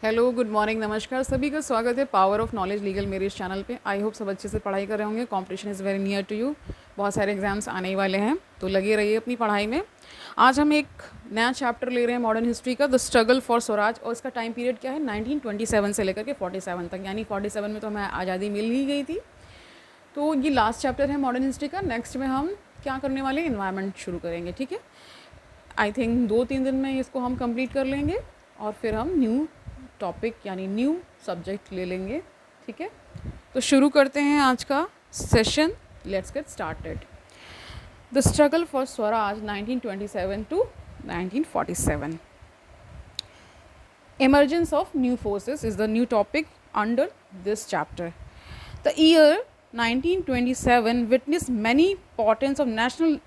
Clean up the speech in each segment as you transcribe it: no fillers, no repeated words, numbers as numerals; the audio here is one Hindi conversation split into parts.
हेलो, गुड मॉर्निंग, नमस्कार सभी का स्वागत है पावर ऑफ नॉलेज लीगल मेरे इस चैनल पे। आई होप सब अच्छे से पढ़ाई कर रहे होंगे। Competition is very near to you. बहुत सारे एग्जाम्स आने ही वाले हैं, तो लगे रहिए अपनी पढ़ाई में। आज हम एक नया चैप्टर ले रहे हैं मॉडर्न हिस्ट्री का, द स्ट्रगल फॉर स्वराज। और इसका टाइम पीरियड क्या है, 1927 से लेकर के 47 तक, यानी 47 में तो हमें आज़ादी मिल ही गई थी। तो ये लास्ट चैप्टर है मॉडर्न हिस्ट्री का। नेक्स्ट में हम क्या करने वाले हैं, इन्वायरमेंट शुरू करेंगे। ठीक है, आई थिंक 2-3 दिन में इसको हम कंप्लीट कर लेंगे और फिर हम न्यू टॉपिक यानी न्यू सब्जेक्ट ले लेंगे। ठीक है, तो शुरू करते हैं आज का session. Let's get started. The struggle for Swaraj 1927 to 1947। Emergence of new forces is the new topic under this chapter. The year 1927 witnessed many portents of national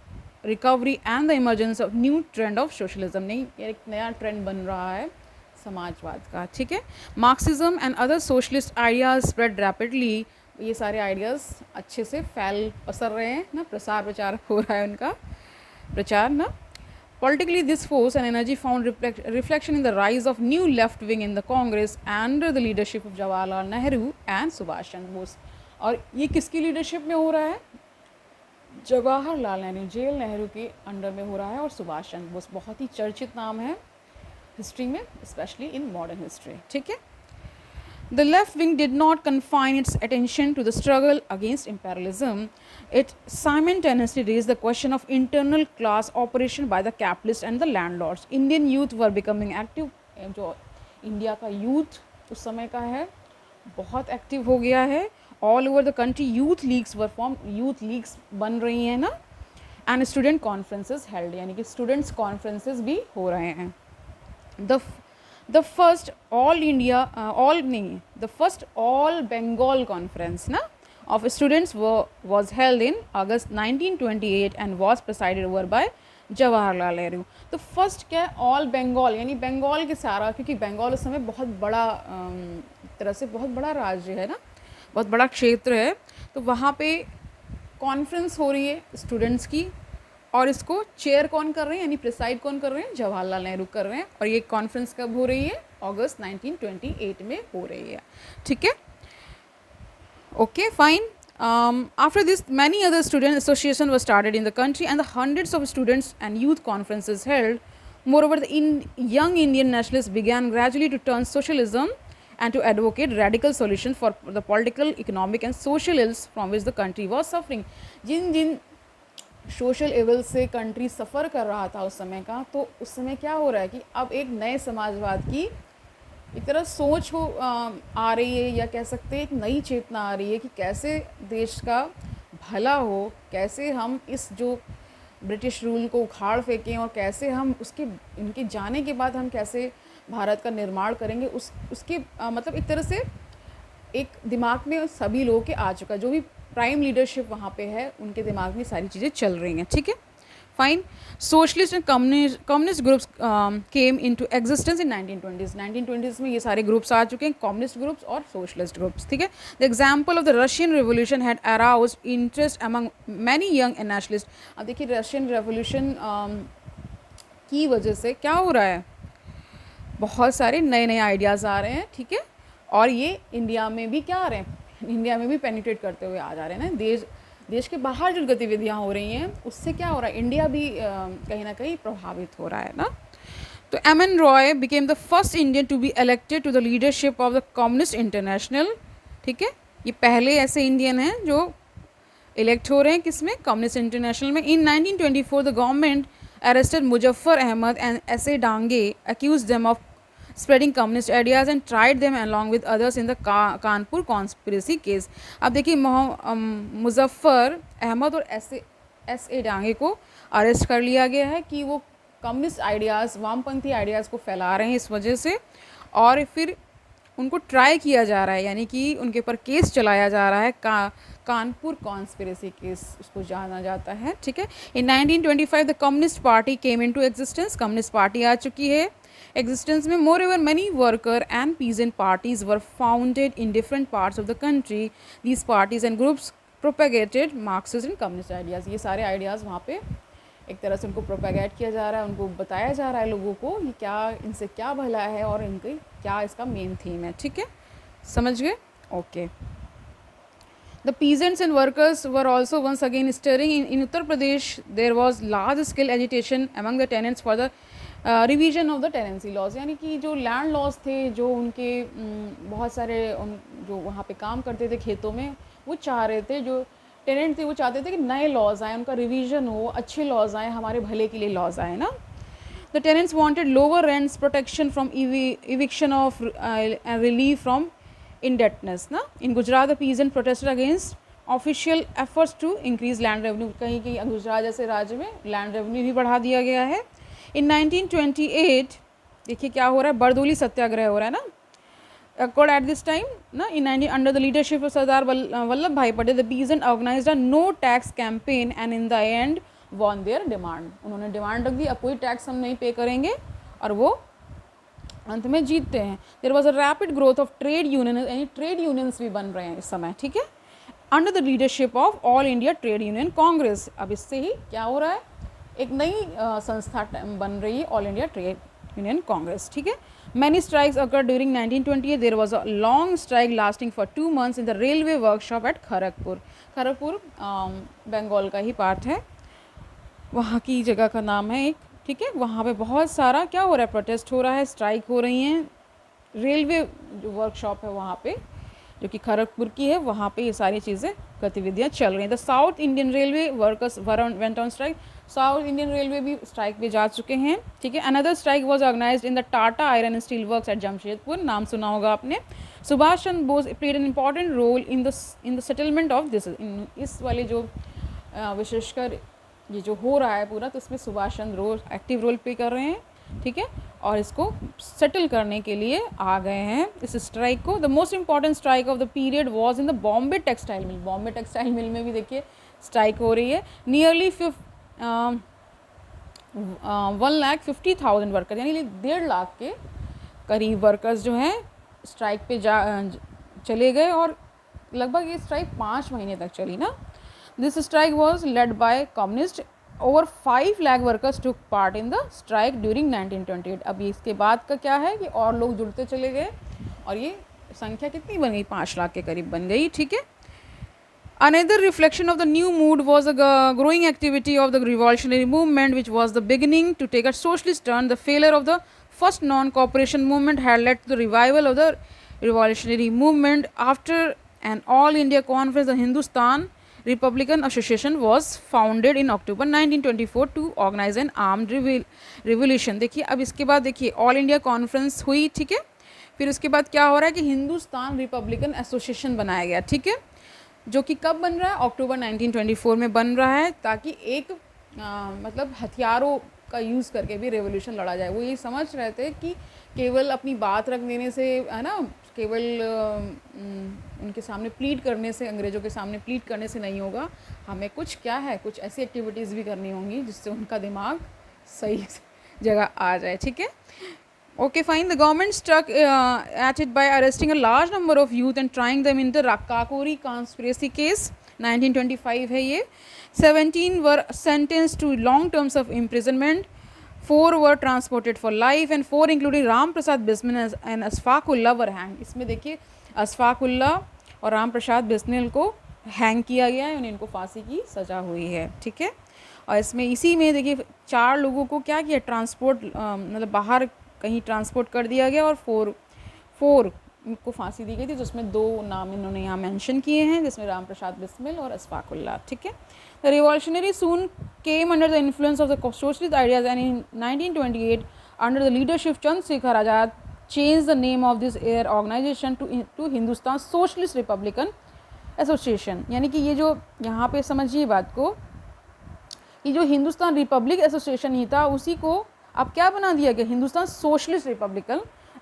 recovery and the emergence of new trend of socialism. नहीं, ये एक नया ट्रेंड बन रहा है समाजवाद का। ठीक है, Marxism and other socialist ideas spread rapidly. ये सारे आइडियाज़ अच्छे से फैल पसर रहे हैं ना, प्रसार प्रचार हो रहा है उनका प्रचार ना। Politically, this force and energy found reflection in the rise of new left wing in the Congress under the leadership of Jawaharlal Nehru and Subhash Chandra Bose. और ये किसकी लीडरशिप में हो रहा है, जवाहरलाल नेहरू, जेल नेहरू के अंडर में हो रहा है, और सुभाष चंद्र बोस बहुत ही चर्चित नाम है हिस्ट्री में, स्पेशली इन मॉडर्न हिस्ट्री। ठीक है, The left wing did not confine its attention to the struggle against imperialism. It simultaneously raised the question of internal class operation by the capitalists and the landlords. Indian youth were becoming active. जो इंडिया का यूथ उस समय का है बहुत एक्टिव हो गया है। All over the country youth leagues were form, youth leagues बन रही हैं ना, एंड स्टूडेंट कॉन्फ्रेंसेस हेल्ड, यानी कि स्टूडेंट्स कॉन्फ्रेंसेस भी हो रहे हैं। The first all India all नहीं, the first all Bengal conference ना of students was held in August 1928 and was presided over by Jawaharlal Nehru. तो फर्स्ट क्या है, ऑल बंगाल, यानी बंगाल के सारा, क्योंकि बंगाल उस समय बहुत बड़ा तरह से बहुत बड़ा राज्य है ना, बहुत बड़ा क्षेत्र है। तो वहाँ पे कॉन्फ्रेंस हो रही है स्टूडेंट्स की, और इसको चेयर कौन कर रहे हैं, यानी प्रिसाइड कौन कर रहे हैं, जवाहरलाल नेहरू कर रहे हैं। और ये कॉन्फ्रेंस कब हो रही है, अगस्त 1928 में हो रही है। ठीक है, okay fine. After this, many other student associations were started in the country and the hundreds of students and youth conferences held. Moreover, the young Indian nationalists began gradually to turn socialism and to advocate radical solutions for the political, economic and social ills from which the country was suffering. जिन जिन सोशल एवल से कंट्री सफ़र कर रहा था उस समय का, तो उस समय क्या हो रहा है कि अब एक नए समाजवाद की एक तरह सोच हो आ रही है, या कह सकते हैं एक नई चेतना आ रही है कि कैसे देश का भला हो, कैसे हम इस जो ब्रिटिश रूल को उखाड़ फेंकें, और कैसे हम उसके इनके जाने के बाद हम कैसे भारत का निर्माण करेंगे। उसके मतलब एक तरह से एक दिमाग में सभी लोगों के आ चुका, जो भी प्राइम लीडरशिप वहाँ पे है उनके दिमाग में सारी चीज़ें चल रही हैं। ठीक है, fine. Socialist and communist groups came into existence in 1920s। 1920s में ये सारे ग्रुप्स आ चुके हैं, कम्युनिस्ट ग्रुप्स और सोशलिस्ट ग्रुप्स। ठीक है, the example of the Russian revolution had aroused interest among many young nationalist. अब देखिए, रशियन रेवोल्यूशन की वजह से क्या हो रहा है, बहुत सारे नए नए आइडियाज़ आ रहे हैं। ठीक है, और ये इंडिया में भी क्या आ रहे हैं, इंडिया में भी पेनिट्रेट करते हुए आ जा रहे हैं ना। देश के बाहर जो गतिविधियाँ हो रही हैं उससे क्या हो रहा है, इंडिया भी कहीं ना कहीं प्रभावित हो रहा है ना। तो M N. Roy became the first Indian to be elected to the leadership of the Communist International. ठीक है, ये पहले ऐसे इंडियन हैं जो इलेक्ट हो रहे हैं किसमें, कम्युनिस्ट इंटरनेशनल में। इन 1924 the government arrested Muzaffar Ahmad and S.A. Dange, accused them of spreading communist ideas and tried them along with others in the Kanpur conspiracy case. अब देखिए, मुजफ्फर अहमद और एस ए डांगे को अरेस्ट कर लिया गया है कि वो कम्युनिस्ट आइडियाज़, वामपंथी आइडियाज़ को फैला रहे हैं इस वजह से, और फिर उनको ट्राई किया जा रहा है, यानी कि उनके ऊपर केस चलाया जा रहा है, कानपुर कॉन्स्पिरेसी केस उसको जाना जाता है। ठीक है, in 1925 the communist party came into existence. Communist party आ चुकी है एग्जिस्टेंस में। Moreover many worker and peasant parties were founded in different parts of the country. These parties and groups propagated Marxist and communist ideas. ये सारे आइडियाज़ वहाँ पे एक तरह से उनको प्रोपेगेट किया जा रहा है, उनको बताया जा रहा है लोगों को ये क्या, इनसे क्या भला है और इनकी क्या इसका मेन थीम है। ठीक है, समझ गए? Okay. The peasants and workers were also once again stirring. In Uttar Pradesh, there was large scale agitation among the tenants for the revision of the tenancy laws, यानी कि जो लैंड लॉज थे, जो उनके बहुत सारे जो वहाँ पे काम करते थे खेतों में, वो चाह रहे थे, जो टेनेंट थे वो चाहते थे कि नए लॉज आए, उनका रिवीजन हो, अच्छे लॉज आए, हमारे भले के लिए लॉज आए ना। The tenants wanted lower rents, protection from eviction of relief from indebtedness ना। In Gujarat, the peasant protested against official efforts to increase land revenue. कहीं कहीं गुजरात जैसे राज्य में लैंड रेवेन्यू भी बढ़ा दिया गया है। In 1928 देखिए क्या हो रहा है, बरदोली सत्याग्रह हो रहा है ना। Occurred at this time ना in 19 under the leadership of Sardar Vallabh भाई Patel, the peasant organized a no tax campaign and in the end won their demand. उन्होंने डिमांड रख दी, अब कोई टैक्स हम नहीं पे करेंगे, और वो अंत में जीतते हैं। There was a rapid growth of trade union, यानी ट्रेड यूनियंस भी बन रहे हैं इस समय। ठीक है, under the leadership of All India Trade Union Congress. अब इससे ही क्या हो रहा है, एक नई संस्था बन रही है, All India Trade Union Congress. ठीक है, many strikes occur during 1928। There was a long strike lasting for 2 months in the railway workshop at Kharagpur. Kharagpur Bengal का ही पार्ट है, वहाँ की जगह का नाम है एक। ठीक है, वहाँ पे बहुत सारा क्या हो रहा है, प्रोटेस्ट हो रहा है, स्ट्राइक हो रही हैं। रेलवे जो वर्कशॉप है वहाँ पे, जो कि खड़गपुर की है, वहाँ पे ये सारी चीज़ें गतिविधियाँ चल रही हैं। The South Indian railway workers went on strike. South Indian railway भी स्ट्राइक पे जा चुके हैं। ठीक है, another strike was organised in the Tata iron steel works at Jamshedpur, नाम सुना होगा आपने। Subhash Chandra Bose played an important role in the settlement of this. इस वाले जो विशेषकर ये जो हो रहा है पूरा, तो इसमें Subhash Chandra Bose active role play कर रहे हैं। ठीक है, और इसको सेटल करने के लिए आ गए हैं इस स्ट्राइक को। The most important strike off the period was in the Bombay textile mill. Bombay textile mill में भी देखिए स्ट्राइक हो रही है। नियरली 1,50,000 वर्कर, यानी 1.5 लाख के करीब वर्कर्स जो हैं स्ट्राइक पे चले गए, और लगभग ये स्ट्राइक 5 महीने तक चली ना। This strike was led by communists. Over 5 lakh workers took part in the strike during 1928. अब इसके बाद का क्या है कि और लोग जुड़ते चले गए, और ये संख्या कितनी बन गई, 5 लाख के करीब बन गई। ठीक है, another reflection of the new mood was a growing activity of the revolutionary movement, which was the beginning to take a socialist turn. The failure of the first non-cooperation movement had led to the revival of the revolutionary movement. After an all-India conference, the Hindustan Republican Association was founded in October 1924 to organize an armed revolution. देखिए अब इसके बाद देखिए ऑल इंडिया कॉन्फ्रेंस हुई। ठीक है, फिर उसके बाद क्या हो रहा है कि हिंदुस्तान रिपब्लिकन एसोसिएशन बनाया गया। ठीक है, जो कि कब बन रहा है, अक्टूबर 1924 में बन रहा है, ताकि एक मतलब हथियारों का यूज़ करके भी रेवोल्यूशन लड़ा जाए। वो ये समझ रहे थे कि केवल अपनी बात रख देने से, है ना, केवल उनके सामने प्लीड करने से, अंग्रेज़ों के सामने प्लीड करने से नहीं होगा, हमें कुछ क्या है, कुछ ऐसी एक्टिविटीज़ भी करनी होंगी जिससे उनका दिमाग सही जगह आ जाए। ठीक है, okay fine. The government struck at it by arresting a large number of youth and trying them in the Kakori conspiracy case. 1925 है ये। 17 were sentenced to long terms of imprisonment, 4 were transported for life and 4 including Ram Prasad Bismil and Ashfaqulla were hanged. इसमें देखिए अशफाकुल्ला और राम प्रसाद बिस्मिल को हैंग किया गया है, उन्हें इनको फांसी की सज़ा हुई है। ठीक है, और इसमें इसी में देखिए 4 लोगों को क्या किया, ट्रांसपोर्ट मतलब बाहर कहीं ट्रांसपोर्ट कर दिया गया, और 4 को फांसी दी गई थी, जिसमें 2 नाम इन्होंने यहाँ मेंशन किए हैं, जिसमें राम प्रसाद बिस्मिल और अशफाकुल्ला। ठीक है, the revolutionary soon came under the influence of the socialist ideas, and in 1928 under the leadership of Chandrasekhar Azad changed the name of this air organization to Hindustan Socialist Republican Association. यानी कि ये जो यहाँ पे समझिए बात को, ये जो हिंदुस्तान रिपब्लिक एसोसिएशन ही था, उसी को अब क्या बना दिया गया, हिंदुस्तान सोशलिस्ट रिपब्लिकन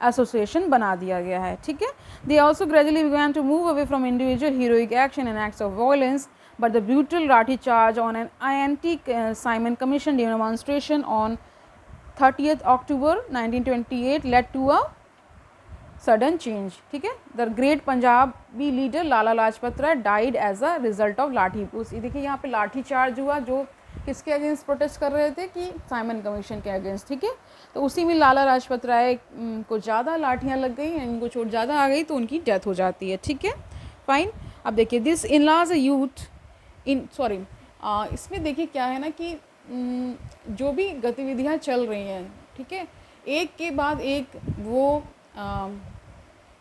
एसोसिएशन बना दिया गया है। ठीक है, they also gradually began to move away from individual heroic action and acts of violence, but the brutal lathi charge on an anti-Simon Commission demonstration on 30th October 1928 led to a sudden change. ठीक है, the great Punjabi leader Lala Lajpat Rai died as a result of लाठी। उस देखिए यहाँ पे लाठी चार्ज हुआ, जो किसके अगेंस्ट प्रोटेस्ट कर रहे थे कि साइमन कमीशन के अगेंस्ट, ठीक है। तो उसी में लाला लाजपत राय को ज़्यादा लाठियाँ लग गई, इनको चोट ज़्यादा आ गई तो उनकी डेथ हो जाती है, ठीक है, फाइन। अब देखिए दिस इन लाज यूथ इन सॉरी इसमें देखिए क्या है ना कि जो भी गतिविधियाँ चल रही हैं, ठीक है, एक के बाद एक वो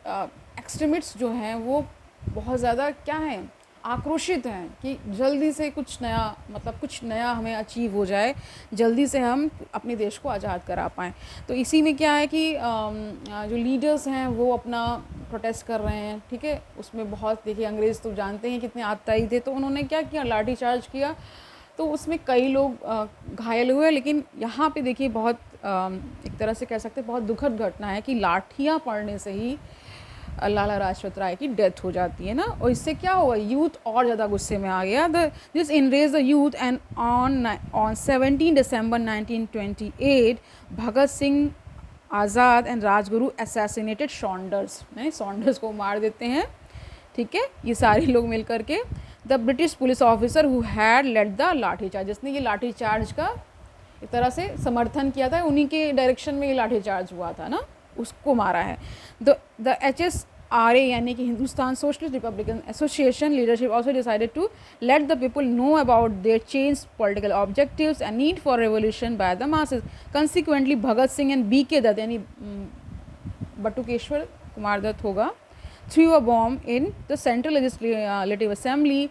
एक्सट्रीमिस्ट्स जो हैं वो बहुत ज़्यादा क्या है, आक्रोशित हैं कि जल्दी से कुछ नया, मतलब कुछ नया हमें अचीव हो जाए, जल्दी से हम अपने देश को आज़ाद करा पाएँ। तो इसी में क्या है कि जो लीडर्स हैं वो अपना प्रोटेस्ट कर रहे हैं, ठीक है। उसमें बहुत देखिए अंग्रेज़ तो जानते हैं कितने आतताई थे, तो उन्होंने क्या किया, लाठी चार्ज किया, तो उसमें कई लोग घायल हुए। लेकिन यहाँ पे देखिए बहुत एक तरह से कह सकते हैं बहुत दुखद घटना है कि लाठियाँ पड़ने से ही लाला लाजपत राय की डेथ हो जाती है ना। और इससे क्या हुआ, यूथ और ज़्यादा गुस्से में आ गया। This enraged the youth and on 17 December 1928 Bhagat Singh Azad and Rajguru assassinated Saunders, Saunders को मार देते हैं, ठीक है, ये सारे लोग मिल करके। The British police officer who had led the lathi charge, जिसने ये लाठी चार्ज का एक तरह से समर्थन किया था, उन्हीं के डायरेक्शन में ये लाठी चार्ज हुआ था ना, उसको मारा है। द HSRA यानी कि Hindustan Socialist Republican Association leadership also decided to let the people know about their change political objectives and need for revolution by the masses. Consequently Bhagat Singh and BK Dutt यानी बटुकेश्वर कुमार दत्त होगा, threw a bomb in the Central Legislative Assembly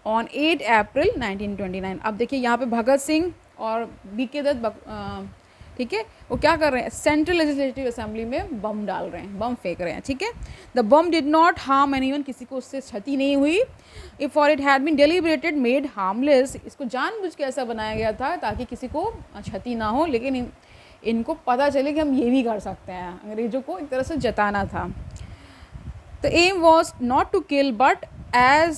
on 8 अप्रैल 1929। अब देखिए यहाँ पे भगत सिंह और BK दत्त, ठीक है, वो क्या कर रहे हैं, सेंट्रल लेजिस्लेटिव असेंबली में बम डाल रहे हैं, बम फेंक रहे हैं, ठीक है। The bomb did not harm anyone, किसी को उससे क्षति नहीं हुई। If for it had been deliberated made harmless, इसको जानबूझ के ऐसा बनाया गया था ताकि किसी को क्षति ना हो, लेकिन इनको पता चले कि हम ये भी कर सकते हैं, अंग्रेजों को एक तरह से जताना था। The aim was not to kill but as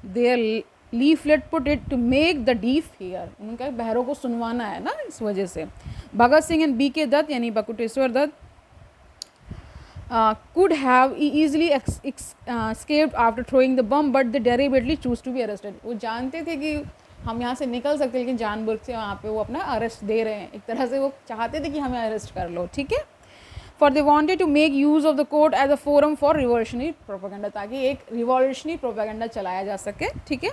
their leaflet put it to make the deaf hear, उनका बहरों को सुनवाना है ना, इस वजह से। भगत सिंह एंड BK दत्त यानी Batukeshwar Dutt could have easily escaped after throwing the bomb but they deliberately choose to be arrested। वो जानते थे कि हम यहाँ से निकल सकते, लेकिन जानबूझ से वहाँ पे वो अपना अरेस्ट दे रहे हैं, एक तरह से वो चाहते थे कि हमें अरेस्ट कर लो, ठीक है। For they wanted to make use of the court as a forum for revolutionary propaganda, ताकि एक revolutionary propaganda चलाया जा सके, ठीक है।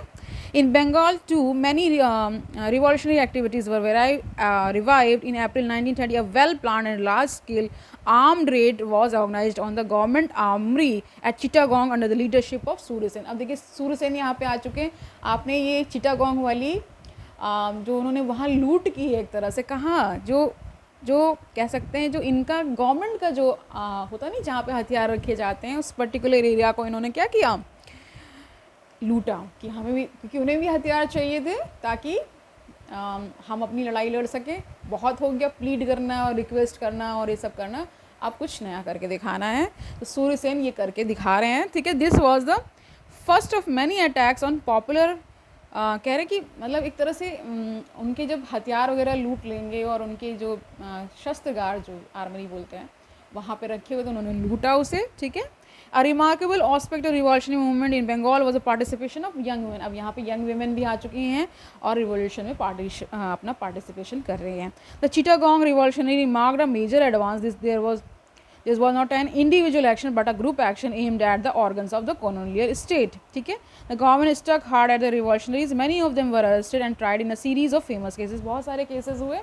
In Bengal too, many revolutionary activities were revived. In April 1930, a well-planned and large-scale armed raid was organized on the government armory at Chittagong under the leadership of Surya Sen। अब देखिए सूर्य सेन यहाँ पे आ चुके हैं। आपने ये चिटागोंग वाली जो उन्होंने वहाँ लूट की है एक तरह से, कहाँ जो कह सकते हैं जो इनका गवर्नमेंट का जो होता नहीं, जहाँ पे हथियार रखे जाते हैं, उस पर्टिकुलर एरिया को इन्होंने क्या किया, लूटा, कि हमें भी, क्योंकि उन्हें भी हथियार चाहिए थे ताकि हम अपनी लड़ाई लड़ सकें। बहुत हो गया प्लीड करना और रिक्वेस्ट करना और ये सब करना, अब कुछ नया करके दिखाना है, तो सूर्य सेन ये करके दिखा रहे हैं, ठीक है। This was the first of many attacks on popular, कह रहे कि मतलब एक तरह से उनके जब हथियार वगैरह लूट लेंगे और उनके जो शस्त्रगार जो आर्मरी बोलते हैं वहाँ पे रखे हुए, तो उन्होंने लूटा उसे, ठीक है। A remarkable aspect of revolutionary movement in Bengal was the participation of young women. अब यहाँ पे यंग वुमेन भी आ चुकी हैं और रिवॉल्यूशन में अपना पार्टिसिपेशन कर रही हैं। The Chittagong revolutionary marked a major advance. This was not an individual action but a group action aimed at the organs of the colonial state, ठीक है। The government struck hard at the revolutionaries. Many of them were arrested and tried in a series of famous cases। बहुत सारे केसेस हुए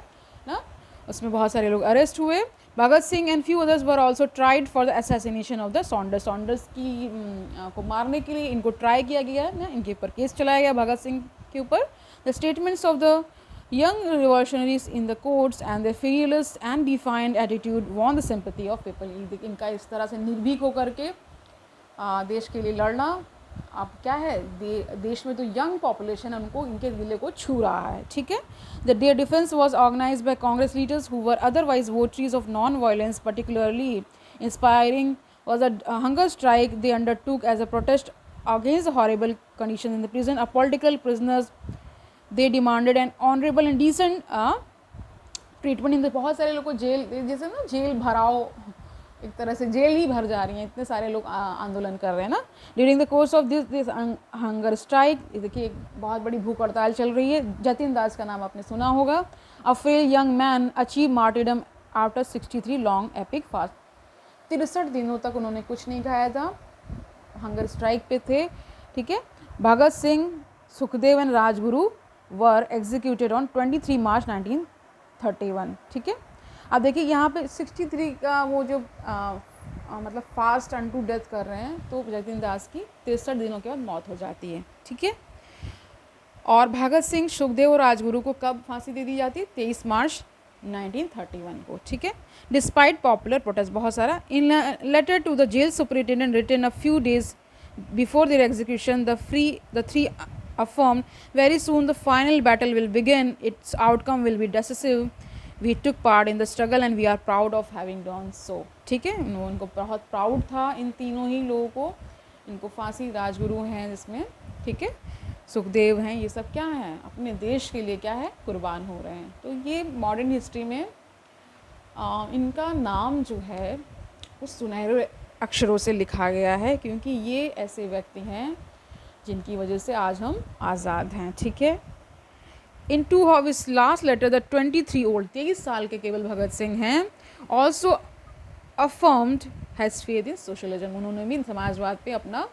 ना, उसमें बहुत सारे लोग अरेस्ट हुए। Bhagat Singh and few others were also tried for the assassination of the Saunders. Saunders की को मारने के लिए इनको ट्राई किया गया है ना, इनके ऊपर केस चलाया गया भगत सिंह के ऊपर। The statements of the young revolutionaries in the courts and their fearless and defiant attitude won the sympathy of people। इनका इस तरह से निर्भीक होकर के देश के लिए लड़ना, अब क्या है, देश में तो यंग पॉपुलेशन उनको इनके दिल को छू रहा है, ठीक है। The their defence was organised by Congress leaders who were otherwise votaries of non violence. Particularly inspiring was a hunger strike they undertook as a protest against the horrible conditions in the prison of political prisoners। they demanded an honorable and decent treatment in the, बहुत सारे लोग को जेल, जैसे ना जेल भराओ एक तरह से जेल ही भर जा रही हैं, इतने सारे लोग आंदोलन कर रहे हैं ना। During the course of this hunger strike, देखिए एक बहुत बड़ी भूख हड़ताल चल रही है। जतिन दास का नाम आपने सुना होगा। A fail young man achieve martyrdom after 63 long epic fast. 63 दिनों तक उन्होंने कुछ नहीं खाया था, हंगर स्ट्राइक पे थे, ठीक है। Bhagat Singh, Sukhdev and Rajguru were executed on 23 March 1931, ठीक है। अब देखिए यहाँ पे 63 का वो जो मतलब फास्ट अनटू डेथ कर रहे हैं, तो जतिन दास की 63 दिनों के बाद मौत हो जाती है, ठीक है। और भगत सिंह, सुखदेव और राजगुरु को कब फांसी दे दी जाती है? 23 मार्च 1931 को, ठीक है। डिस्पाइट पॉपुलर प्रोटेस्ट, बहुत सारा। In letter to the jail superintendent written a few days before their execution, the three affirmed, very soon the final battle will begin, its outcome will be decisive, we took part in the struggle and we are proud of having done so, ठीक है। उनको बहुत प्राउड था इन तीनों ही लोगों को, इनको फांसी, राजगुरु हैं जिसमें, ठीक है, सुखदेव हैं, ये सब क्या हैं? अपने देश के लिए क्या है? कुर्बान हो रहे हैं। तो ये मॉडर्न हिस्ट्री में इनका नाम जो है वो सुनहरे अक्षरों से लिखा गया है, क्योंकि ये ऐसे व्यक्ति हैं जिनकी वजह से आज हम आज़ाद हैं, ठीक है। In two of his last letter the 23 साल के केवल भगत सिंह हैं, also affirmed has faith in socialism, उन्होंने भी समाजवाद पे अपना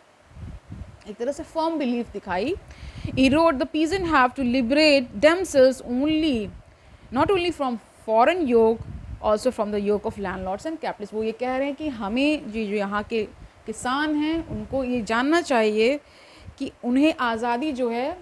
एक तरह से फर्म बिलीफ दिखाई। He wrote the peasant have to liberate themselves only, not only from foreign yoke, also from the yoke of landlords and capitalist. वो ये कह रहे हैं कि हमें जो यहाँ के किसान हैं उनको ये जानना चाहिए कि उन्हें आज़ादी जो है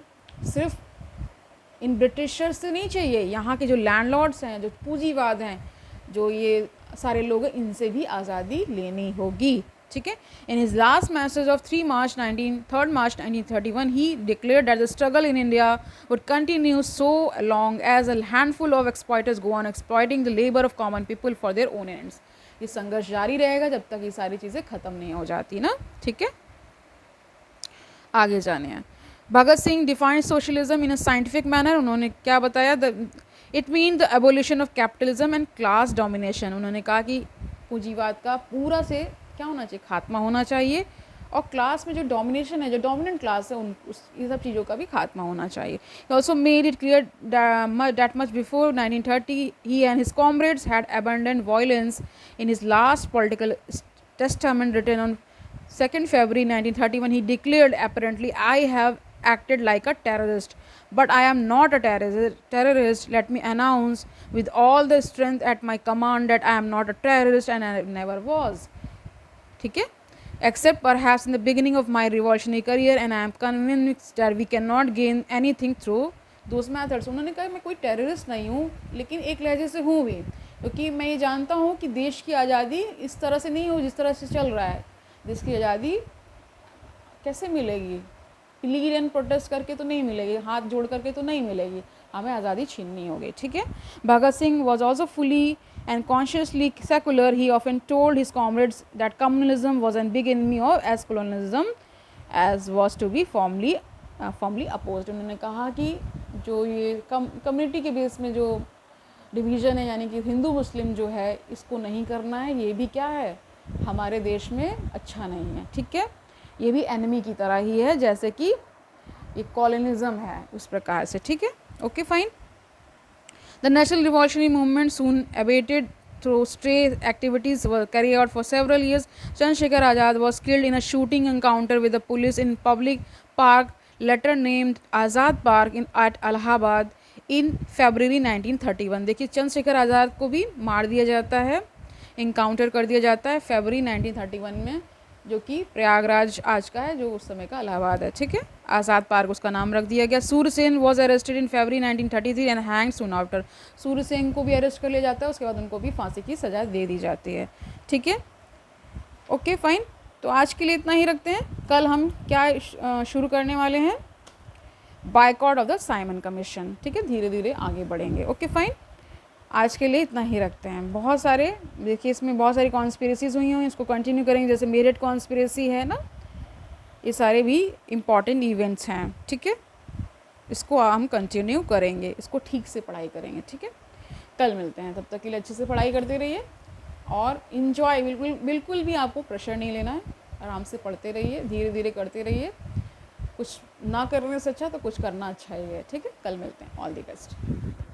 सिर्फ इन ब्रिटिशर्स से नहीं चाहिए, यहाँ के जो लैंडलॉर्ड्स हैं, जो पूंजीवाद हैं, जो ये सारे लोग हैं, इनसे भी आज़ादी लेनी होगी, ठीक है। In his last message of 3 March 1931 he declared that the struggle in India would continue so long as a handful of exploiters go on exploiting the labour of common people for their own ends. ये संघर्ष जारी रहेगा जब तक ये सारी चीज़ें ख़त्म नहीं हो जाती ना, ठीक है। आगे जाने हैं। Bhagat Singh defined socialism in a scientific manner, उन्होंने क्या बताया? It mean the abolition of capitalism and class domination. उन्होंने कहा कि पूंजीवाद का पूरा से क्या होना चाहिए? खात्मा होना चाहिए, और क्लास में जो डोमिनेशन है, जो डोमिनेंट क्लास है, ये सब चीज़ों का भी खात्मा होना चाहिए। He also made it clear that much before 1930 he and his comrades had abandoned violence in his last political testament written on 2nd February 1931, he declared, apparently, I have acted like a terrorist, but I am not a terrorist. Let me announce with all the strength at my command that I am not a terrorist and I never was. ठीक है? Except perhaps in the beginning of my revolutionary career, and I am convinced that we cannot gain anything through those methods. उन्होंने कहा मैं कोई टेररिस्ट नहीं हूँ, लेकिन एक लहजे से हूँ भी, क्योंकि मैं ये जानता हूँ कि देश की आज़ादी इस तरह से नहीं हो जिस तरह से चल रहा है। देश की आज़ादी कैसे मिलेगी? लीड एंड प्रोटेस्ट करके तो नहीं मिलेगी, हाथ जोड़ करके तो नहीं मिलेगी, हमें आज़ादी छीननी होगी, ठीक है। Bhagat Singh was also fully and consciously secular. He often told his comrades that communalism was an big enemy of as colonialism as was to be formally opposed. उन्होंने कहा कि जो ये कम्युनिटी के बेस में जो डिवीज़न है, यानी कि हिंदू मुस्लिम जो है, इसको नहीं करना है, ये भी क्या है? हमारे देश में अच्छा नहीं है, ठीक है। ये भी एनिमी की तरह ही है जैसे कि ये कॉलोनिज्म है, उस प्रकार से, ठीक है। Okay fine. The national revolutionary movement soon abated through stray activities were carry out for several years. Chandrashekhar Azad was killed in a shooting encounter with the police in public park later named Azad park in at Allahabad in February 1931। देखिए चंद्रशेखर आज़ाद को भी मार दिया जाता है, इनकाउंटर कर दिया जाता है February 1931 में, जो कि प्रयागराज आज का है, जो उस समय का इलाहाबाद है, ठीक है। आज़ाद पार्क उसका नाम रख दिया गया। Surya Sen was arrested in February 1933 and hanged soon after. Surya Sen को भी अरेस्ट कर लिया जाता है, उसके बाद उनको भी फांसी की सज़ा दे दी जाती है, ठीक है। Okay fine. तो आज के लिए इतना ही रखते हैं। कल हम क्या शुरू करने वाले हैं? Boycott of the Simon commission, ठीक है। धीरे धीरे आगे बढ़ेंगे। Okay fine. आज के लिए इतना ही रखते हैं। बहुत सारे देखिए इसमें बहुत सारी कॉन्स्पिरेसीज हुई हैं, इसको कंटिन्यू करेंगे। जैसे मेरठ कॉन्स्पिरेसी है ना, ये सारे भी इम्पॉर्टेंट इवेंट्स हैं, ठीक है। इसको हम कंटिन्यू करेंगे, इसको ठीक से पढ़ाई करेंगे, ठीक है। कल मिलते हैं, तब तक के लिए अच्छे से पढ़ाई करते रहिए। और इन्जॉय, बिल्कुल बिल्कुल भी आपको प्रेशर नहीं लेना है, आराम से पढ़ते रहिए, धीरे धीरे करते रहिए, कुछ ना करने से अच्छा तो कुछ करना अच्छा ही है। ठीक है, कल मिलते हैं। All the best.